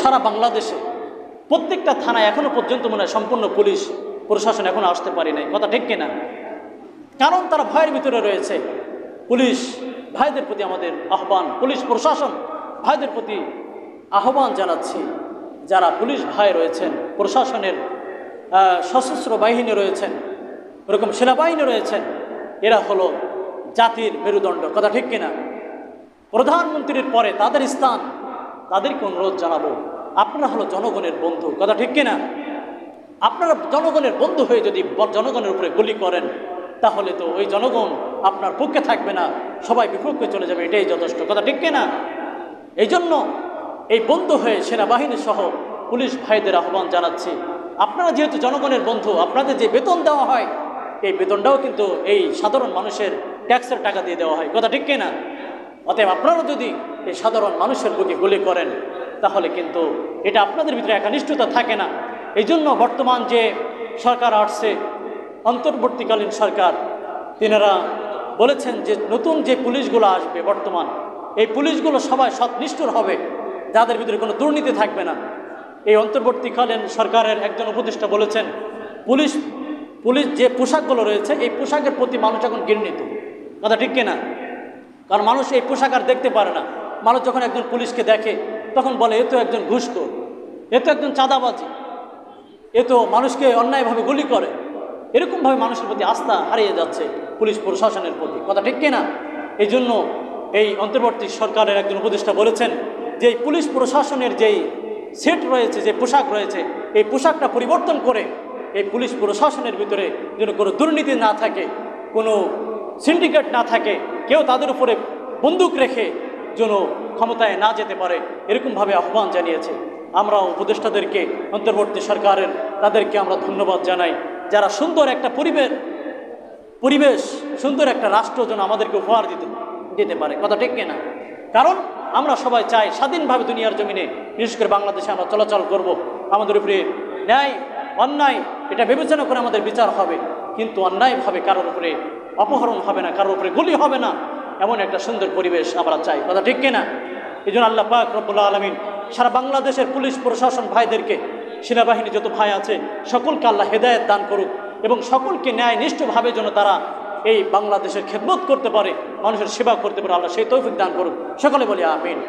সারা বাংলাদেশে প্রত্যেকটা থানায় এখনো পর্যন্ত মনে হয় সম্পূর্ণ পুলিশ প্রশাসন এখনো আসতে পারি নাই, কথা ঠিক কিনা? কারণ তারা ভয়ের ভিতরে রয়েছে। পুলিশ ভাইদের প্রতি আমাদের আহ্বান, পুলিশ প্রশাসন ভাইদের প্রতি আহ্বান জানাচ্ছি, যারা পুলিশ ভাই রয়েছেন, প্রশাসনের সশস্ত্র বাহিনী রয়েছেন, এরকম সেনাবাহিনী রয়েছেন, এরা হলো জাতির মেরুদণ্ড, কথা ঠিক কিনা? প্রধানমন্ত্রীর পরে তাদের স্থান, তাদেরকে অনুরোধ জানাবো, আপনারা হলো জনগণের বন্ধু, কথা ঠিক কিনা? আপনারা জনগণের বন্ধু হয়ে যদি জনগণের উপরে গুলি করেন, তাহলে তো ওই জনগণ আপনার পক্ষে থাকবে না, সবাই বিপক্ষে চলে যাবে, এটাই যথেষ্ট, কথা ঠিক কিনা? এই জন্য এই বন্ধু হয়ে সেনাবাহিনী সহ পুলিশ ভাইদের আহ্বান জানাচ্ছি, আপনারা যেহেতু জনগণের বন্ধু, আপনাদের যে বেতন দেওয়া হয় এই বেতনটাও কিন্তু এই সাধারণ মানুষের ট্যাক্সের টাকা দিয়ে দেওয়া হয়, কথা ঠিক কিনা? অতএব আপনারা যদি এই সাধারণ মানুষের বুকে গুলি করেন, তাহলে কিন্তু এটা আপনাদের ভিতরে একনিষ্ঠতা থাকে না। এই জন্য বর্তমান যে সরকার আসছে, অন্তর্বর্তীকালীন সরকার, তিনারা বলেছেন যে নতুন যে পুলিশগুলো আসবে বর্তমান, এই পুলিশগুলো সবাই সৎনিষ্ঠুর হবে, যাদের ভিতরে কোনো দুর্নীতি থাকবে না। এই অন্তর্বর্তীকালীন সরকারের একজন উপদেষ্টা বলেছেন, পুলিশ যে পোশাকগুলো রয়েছে এই পোশাকের প্রতি মানুষ এখন ঘৃণিত, কথা ঠিক কিনা? কারণ মানুষ এই পোশাক আর দেখতে পারে না। মানুষ যখন একজন পুলিশকে দেখে তখন বলে এ তো একজন ঘুষখোর, এ তো একজন চাঁদাবাজি, এ তো মানুষকে অন্যায়ভাবে গুলি করে। এরকমভাবে মানুষের প্রতি আস্থা হারিয়ে যাচ্ছে পুলিশ প্রশাসনের প্রতি, কথা ঠিক কিনা? এই জন্য এই অন্তর্বর্তী সরকারের একজন উপদেষ্টা বলেছেন যে এই পুলিশ প্রশাসনের যেই সেট রয়েছে, যে পোশাক রয়েছে, এই পোশাকটা পরিবর্তন করে এই পুলিশ প্রশাসনের ভিতরে যেন কোনো দুর্নীতি না থাকে, কোনো সিন্ডিকেট না থাকে, কেউ তাদের উপরে বন্দুক রেখে যেন ক্ষমতায় না যেতে পারে, এরকমভাবে আহ্বান জানিয়েছে। আমরা উপদেষ্টাদেরকে, অন্তর্বর্তী সরকারের, তাদেরকে আমরা ধন্যবাদ জানাই, যারা সুন্দর একটা পরিবেশ, সুন্দর একটা রাষ্ট্র যেন আমাদেরকে উপহার দিতে পারে, কথা ঠিক কিনা? কারণ আমরা সবাই চাই স্বাধীনভাবে দুনিয়ার জমিনে, বিশেষ করে বাংলাদেশে আমরা চলাচল করব, আমাদের উপরে ন্যায় অন্যায় এটা বিবেচনা করে আমাদের বিচার হবে, কিন্তু অন্যায়ভাবে কারোর উপরে অপহরণ হবে না, কারোর উপরে গুলি হবে না, এমন একটা সুন্দর পরিবেশ আমরা চাই, কথা ঠিক কিনা? এই জন্য আল্লাহ পাক রব্বুল আলামিন সারা বাংলাদেশের পুলিশ প্রশাসন ভাইদেরকে, সেনাবাহিনী যত ভাই আছে সকলকে আল্লাহ হেদায়েত দান করুক এবং সকলকে ন্যায়নিষ্ঠভাবে যেন তারা এই বাংলাদেশের খেদমত করতে পারে, মানুষের সেবা করতে পারে, আল্লাহ সেই তৌফিক দান করুক। সকলে বলি আমিন।